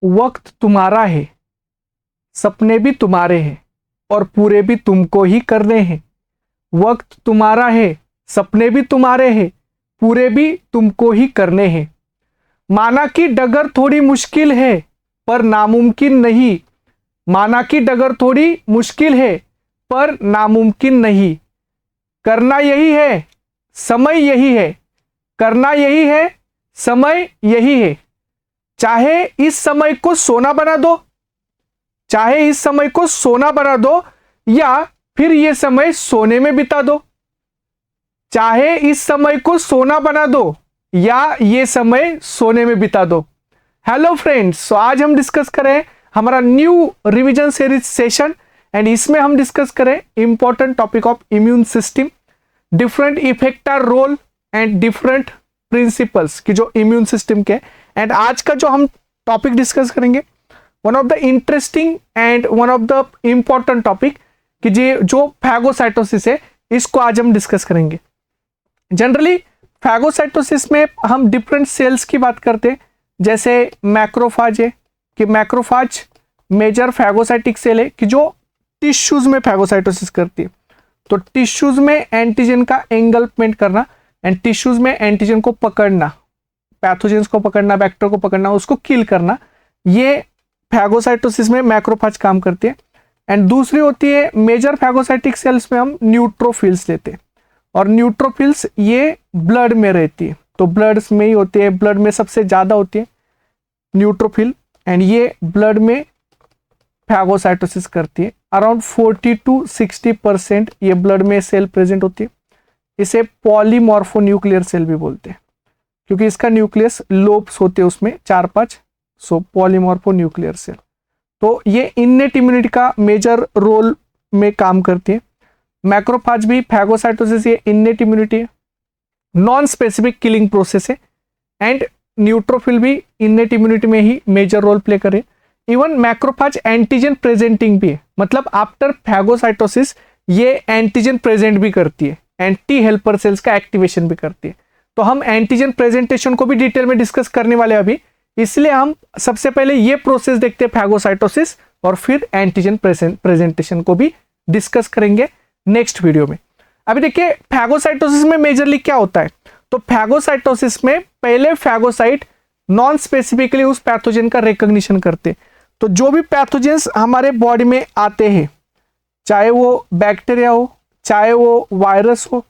वक्त तुम्हारा है, सपने भी तुम्हारे हैं और पूरे भी तुमको ही करने हैं। वक्त तुम्हारा है, सपने भी तुम्हारे हैं, पूरे भी तुमको ही करने हैं। माना कि डगर थोड़ी मुश्किल है पर नामुमकिन नहीं। माना कि डगर थोड़ी मुश्किल है पर नामुमकिन नहीं। करना यही है, समय यही है। करना यही है, समय यही है। चाहे इस समय को सोना बना दो, चाहे इस समय को सोना बना दो या फिर यह समय सोने में बिता दो। चाहे इस समय को सोना बना दो या ये समय सोने में बिता दो। हेलो फ्रेंड्स, सो आज हम डिस्कस करें हमारा new revision series session and इसमें हम डिस्कस करें important topic of immune system, different effector role and different principles की जो इम्यून सिस्टम के। एंड आज का जो हम टॉपिक डिस्कस करेंगे one of the interesting and one of the important topic कि जो फैगोसाइटोसिस है, इसको आज हम डिस्कस करेंगे। जनरली फैगोसाइटोसिस में हम डिफरेंट सेल्स की बात करते हैं, जैसे मैक्रोफाज है कि मैक्रोफाज मेजर फैगोसाइटिक सेल है कि जो टिश्यूज में फैगोसाइटोसिस करती है। तो टिश्यूज में एंटीजन का एंगल्फमेंट करना एंड टिश्यूज में एंटीजन को पकड़ना, पैथोजेंस को पकड़ना, बैक्टीरिया को पकड़ना, उसको किल करना, ये फैगोसाइटोसिस में मैक्रोफाज काम करती है। एंड दूसरी होती है मेजर फैगोसाइटिक सेल्स में हम न्यूट्रोफिल्स लेते हैं और न्यूट्रोफिल्स ये ब्लड में रहती है। तो ब्लड में ही होती है, ब्लड में सबसे ज्यादा होती है न्यूट्रोफिल एंड ये ब्लड में फैगोसाइटोसिस करती है। अराउंड 40 to 60% ये ब्लड में सेल प्रेजेंट होती है। इसे पॉलीमॉर्फोन्यूक्लियर सेल भी बोलते हैं क्योंकि इसका न्यूक्लियस लोब्स होते हैं उसमें 4-5, सो पॉलीमॉर्फोन्यूक्लियर सेल। तो ये इन्नेट इम्यूनिटी का मेजर रोल में काम करती है। मैक्रोफाज भी फैगोसाइटोसिस ये इन्नेट इम्यूनिटी है, नॉन स्पेसिफिक किलिंग प्रोसेस है एंड न्यूट्रोफिल भी इन्नेट इम्यूनिटी में ही मेजर रोल प्ले करे। इवन मैक्रोफाज एंटीजन प्रेजेंटिंग भी है, मतलब आफ्टर फैगोसाइटोसिस ये एंटीजन प्रेजेंट भी करती है एंड टी हेल्पर सेल्स का एक्टिवेशन भी करती है। तो हम एंटीजन प्रेजेंटेशन को भी डिटेल में डिस्कस करने वाले हैं अभी, इसलिए हम सबसे पहले ये प्रोसेस देखते हैं फैगोसाइटोसिस और फिर एंटीजन प्रेजेंटेशन को भी डिस्कस करेंगे नेक्स्ट वीडियो में। अभी देखिए फैगोसाइटोसिस में मेजरली क्या होता है। तो फैगोसाइटोसिस में पहले फैगोसाइट नॉन स्पेसिफिकली उस पैथोजन का रिकॉग्निशन करते। तो जो भी पैथोजेंस हमारे बॉडी में आते हैं, चाहे वो बैक्टीरिया हो, चाहे वो वायरस हो,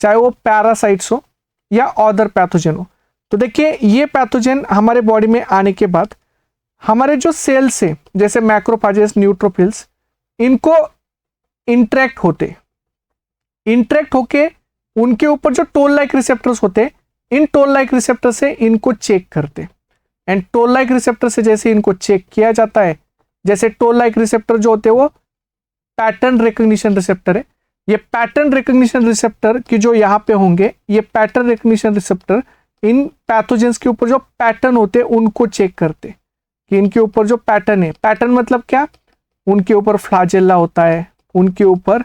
चाहे वो पैरासाइट्स हो या अदर पैथोजन हो, तो देखिए ये पैथोजन हमारे बॉडी में आने के बाद हमारे जो सेल्स है जैसे मैक्रोफाजेस, न्यूट्रोफिल्स, इनको इंटरेक्ट होके उनके ऊपर जो टोल लाइक रिसेप्टर्स होते हैं, इन टोल लाइक रिसेप्टर से इनको चेक करते एंड टोल लाइक रिसेप्टर से जैसे इनको चेक किया जाता है, जैसे टोल लाइक रिसेप्टर जो होते हैं वो पैटर्न रिकॉग्निशन रिसेप्टर है। ये पैटर्न रिकॉग्निशन रिसेप्टर की जो यहाँ पे होंगे, ये pattern recognition receptor in pathogens के ऊपर जो पैटर्न होते हैं उनको चेक करते कि इनके ऊपर जो पैटर्न है, पैटर्न मतलब क्या, उनके ऊपर फ्लाजेल्ला होता है, उनके ऊपर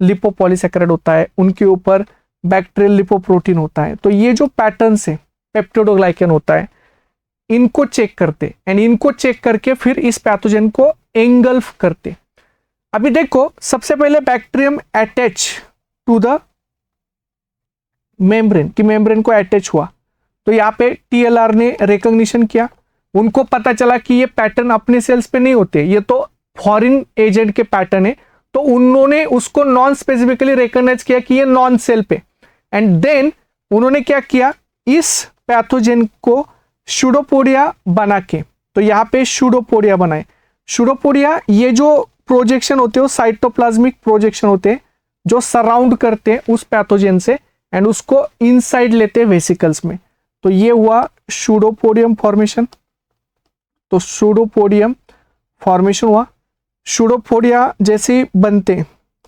लिपोपॉलीसैकेराइड होता है, उनके ऊपर बैक्टीरियल लिपोप्रोटीन होता है। तो ये जो पैटर्न्स है, पेप्टिडोग्लाइकन होता है, इनको चेक करते एंड इनको चेक करके फिर इस पैथोजन को एंगल्फ करते। अभी देखो सबसे पहले bacterium attach to the membrane कि मेम्ब्रेन को अटैच हुआ, तो यहाँ पे टीएलआर ने रिकॉग्निशन किया, उनको पता चला कि ये पैटर्न अपने सेल्स पे नहीं होते, ये तो फॉरेन एजेंट के पैटर्न है, तो उन्होंने उसको नॉन स्पेसिफिकली रिकॉग्नाइज किया कि ये नॉन सेल पे। एंड देन उन्होंने क्या किया, इस पैथोजन को शूडोपोडिया बना के, तो यहाँ पे शूडोपोडिया बनाए। शूडोपोडिया ये जो प्रोजेक्शन होते हैं साइटोप्लाज्मिक प्रोजेक्शन होते हैं जो सराउंड करते हैं उस पैथोजन से एंड उसको इनसाइड लेते हैं वेसिकल्स में। तो ये हुआ शूडोपोडियम फॉर्मेशन। तो शूडोपोडियम फॉर्मेशन हुआ, शूडोपोडिया जैसे बनते,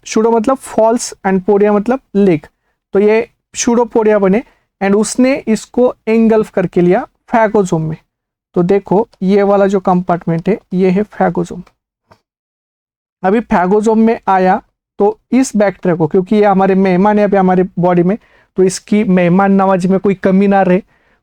शूडो मतलब फॉल्स एंड पोडिया मतलब लेग, तो ये शूडोपोडिया बने एंड उसने इसको एंगल्फ करके लिया फैगोजोम में। तो देखो ये वाला जो कंपार्टमेंट है ये है फैगोजोम। अभी फैगोजोम में आया तो इस बैक्टीरिया को, क्योंकि ये हमारे मेहमान है अभी हमारे बॉडी में, तो इसकी मेहमान नवाजी में कोई कमी ना रहे,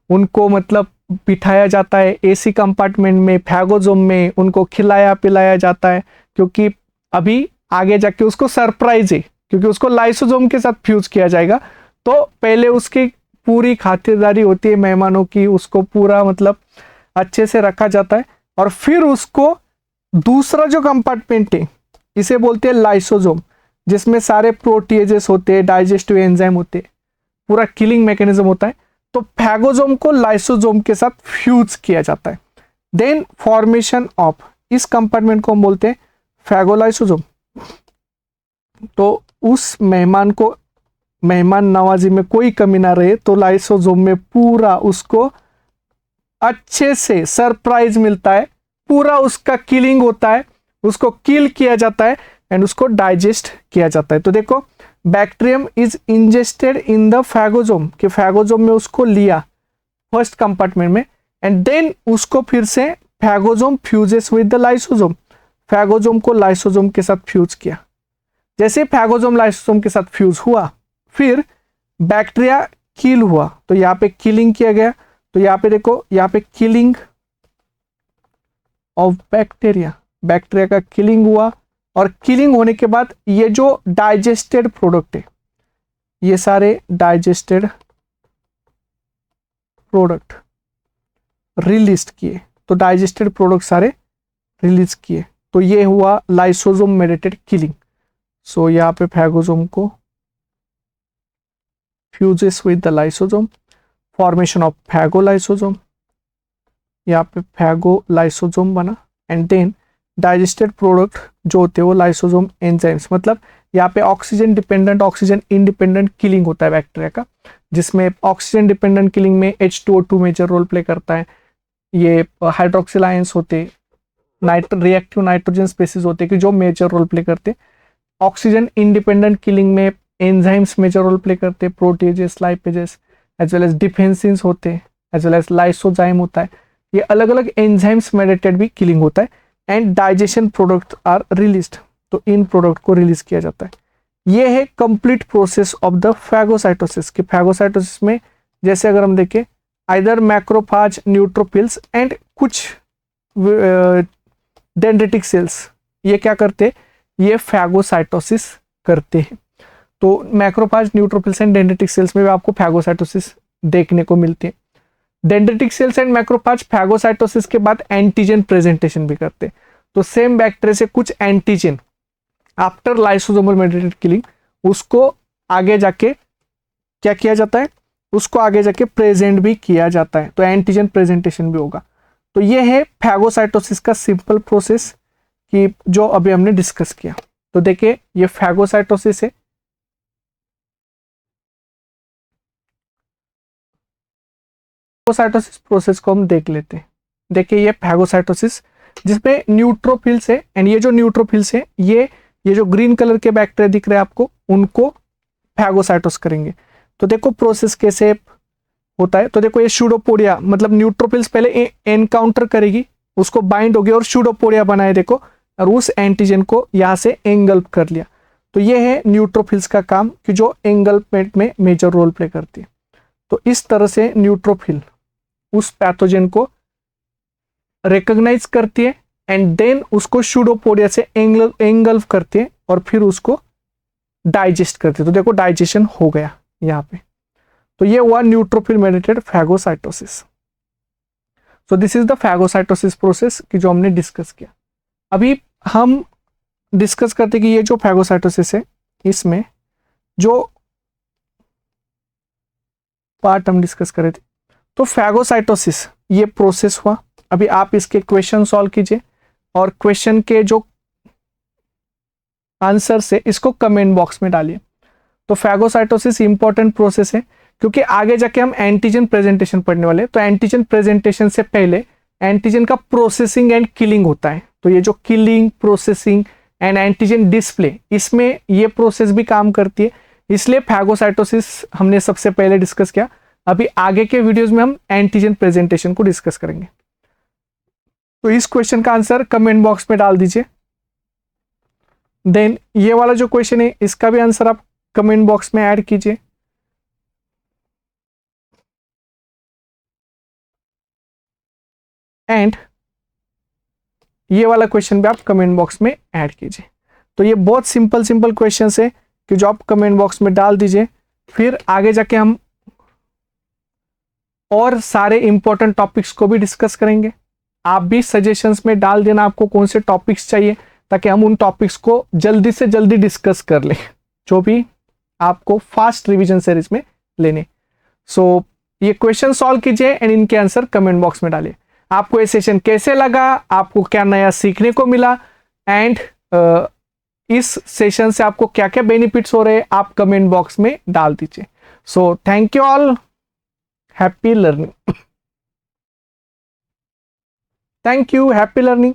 उनको मतलब बिठाया जाता है एसी कंपार्टमेंट में, फैगोजोम में, उनको खिलाया पिलाया जाता है, क्योंकि अभी आगे जाके उसको सरप्राइज है, क्योंकि उसको लाइसोसोम के साथ फ्यूज किया जाएगा। तो पहले उसकी पूरी खातिरदारी होती है मेहमानों की, उसको पूरा मतलब अच्छे से रखा जाता है, और फिर उसको दूसरा जो कंपार्टमेंट है इसे बोलते हैं लाइसोसोम, जिसमें सारे प्रोटीएजेस होते हैं, डाइजेस्टिव एंजाइम होते हैं, पूरा किलिंग मैकेनिज्म होता है। तो फैगोसोम को लाइसोसोम के साथ फ्यूज किया जाता है। देन फॉर्मेशन ऑफ, इस कंपार्टमेंट को हम बोलते हैं फैगोलाइसोसोम। तो उस मेहमान नवाजी में कोई कमी ना रहे, तो लाइसोसोम में पूरा उसको अच्छे से सरप्राइज मिलता है, पूरा उसका किलिंग होता है, उसको किल किया जाता है एंड उसको डाइजेस्ट किया जाता है। तो देखो, bacterium is ingested in the phagosome, कि फैगोसोम में उसको लिया फर्स्ट कंपार्टमेंट में, एंड देन उसको फिर से phagosome fuses with the lysosome, phagosome को लाइसोसोम के साथ फ्यूज किया। जैसे फैगोसोम लाइसोसोम के साथ फ्यूज हुआ, फिर बैक्टीरिया किल हुआ, तो यहाँ पे किलिंग किया गया। तो यहाँ पे देखो, यहाँ पे किलिंग ऑफ बैक्टीरिया, बैक्टीरिया का किलिंग हुआ, और किलिंग होने के बाद ये जो डाइजेस्टेड प्रोडक्ट है, ये सारे डाइजेस्टेड प्रोडक्ट रिलीज किए, तो डाइजेस्टेड प्रोडक्ट सारे रिलीज किए, तो ये हुआ लाइसोसोम मेडिएटेड किलिंग। सो यहाँ पे फैगोसोम को fuses with the lysosome, formation of phagolysosome, यहाँ पे फैगोलाइसोसोम बना, एंड देन डाइजेस्टेड प्रोडक्ट जो होते हैं वो लाइसोसोम एंजाइम्स, मतलब यहाँ पे oxygen dependent oxygen independent killing होता है बैक्टीरिया का, जिसमें ऑक्सीजन डिपेंडेंट किलिंग में H2O2 मेजर रोल प्ले करता है। ये हाइड्रोक्सिल आयंस होते, रिएक्टिव नाइट्रोजन स्पेसीज होते कि जो मेजर रोल प्ले करते। ऑक्सीजन इंडिपेंडेंट किलिंग में एंजाइम्स मेजर रोल प्ले करते, proteases, lipases, as well as defensins होते, एज वेल एज लाइसोजाइम होता है। ये अलग अलग एंजाइम्स मेडिएटेड भी किलिंग होता है, and digestion product are released, तो इन प्रोडक्ट को रिलीज किया जाता है। ये है complete process of the phagocytosis, कि फैगोसाइटोसिस में जैसे अगर हम देखें, आइदर मैक्रोफाज, न्यूट्रोफिल्स एंड कुछ डेंड्रिटिक सेल्स, ये क्या करते हैं, ये फैगोसाइटोसिस करते हैं। तो macrophage, neutrophils and dendritic cells में भी आपको फैगोसाइटोसिस देखने को मिलती है। Dendritic cells and macrophage phagocytosis के बाद एंटीजन प्रेजेंटेशन भी करते हैं। तो सेम बैक्टीरिया से कुछ antigen after lysosomal mediated killing, उसको आगे जाके क्या किया जाता है, उसको आगे जाके प्रेजेंट भी किया जाता है, तो एंटीजन प्रेजेंटेशन भी होगा। तो ये है फैगोसाइटोसिस का सिंपल प्रोसेस, कि जो अभी हमने डिस्कस किया। तो देखिए, ये फैगोसाइटोसिस है। फैगोसाइटोसिस प्रोसेस को हम देख लेते हैं। देखिए, ये फैगोसाइटोसिस जिसमें न्यूट्रोफिल्स है, एंड ये जो न्यूट्रोफिल्स है, ये जो ग्रीन कलर के बैक्टीरिया दिख रहे हैं आपको, उनको फैगोसाइटोस करेंगे। तो देखो प्रोसेस कैसे होता है। तो देखो, ये सूडोपोडिया, मतलब न्यूट्रोफिल्स पहले एनकाउंटर करेगी, उसको बाइंड होगी और सूडोपोडिया बनाए, देखो, और उस एंटीजन को यहाँ से एंगल्फ कर लिया। तो ये है न्यूट्रोफिल्स का काम, कि जो एंगल्फमेंट में मेजर रोल प्ले करती है। तो इस तरह से न्यूट्रोफिल उस पैथोजन को रिकॉग्नाइज करती है, एंड देन उसको सूडोपोडिया से एंगल्फ करती है, और फिर उसको डाइजेस्ट करती है। तो देखो, डाइजेशन हो गया यहाँ पे। तो ये हुआ neutrophil mediated phagocytosis. So this is the phagocytosis process की जो हमने डिस्कस किया। अभी हम डिस्कस करते कि ये जो फैगोसाइटोसिस है, इसमें जो पार्ट हम डिस्कस कर रहे थे, तो फैगोसाइटोसिस ये प्रोसेस हुआ। अभी आप इसके क्वेश्चन सॉल्व कीजिए, और क्वेश्चन के जो आंसर है इसको कमेंट बॉक्स में डालिए। तो फैगोसाइटोसिस इंपॉर्टेंट प्रोसेस है, क्योंकि आगे जाके हम एंटीजन प्रेजेंटेशन पढ़ने वाले हैं। तो एंटीजन प्रेजेंटेशन से पहले एंटीजन का प्रोसेसिंग एंड किलिंग होता है। तो ये जो killing, processing and antigen display, इसमें ये प्रोसेस भी काम करती है, इसलिए फैगोसाइटोसिस हमने सबसे पहले डिस्कस किया। अभी आगे के वीडियोस में हम एंटीजन प्रेजेंटेशन को डिस्कस करेंगे। तो इस क्वेश्चन का आंसर कमेंट बॉक्स में डाल दीजिए। देन ये वाला जो क्वेश्चन है, इसका भी आंसर आप कमेंट बॉक्स में ऐड कीजिए। एंड ये वाला क्वेश्चन भी आप कमेंट बॉक्स में ऐड कीजिए। तो ये बहुत सिंपल सिंपल क्वेश्चन है कि जो आप कमेंट बॉक्स में डाल दीजिए, फिर आगे जाके हम और सारे इंपॉर्टेंट टॉपिक्स को भी डिस्कस करेंगे। आप भी सजेशंस में डाल देना आपको कौन से टॉपिक्स चाहिए, ताकि हम उन टॉपिक्स को जल्दी से जल्दी डिस्कस कर लें जो भी आपको फास्ट रिवीजन सीरीज में लेने। सो ये क्वेश्चन सॉल्व कीजिए एंड इनके आंसर कमेंट बॉक्स में डालिए। आपको ये सेशन कैसे लगा, आपको क्या नया सीखने को मिला, एंड इस सेशन से आपको क्या क्या बेनिफिट्स हो रहे हैं, आप कमेंट बॉक्स में डाल दीजिए। So thank you all, happy learning. Thank you, happy learning.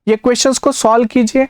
ये क्वेश्चंस को सॉल्व कीजिए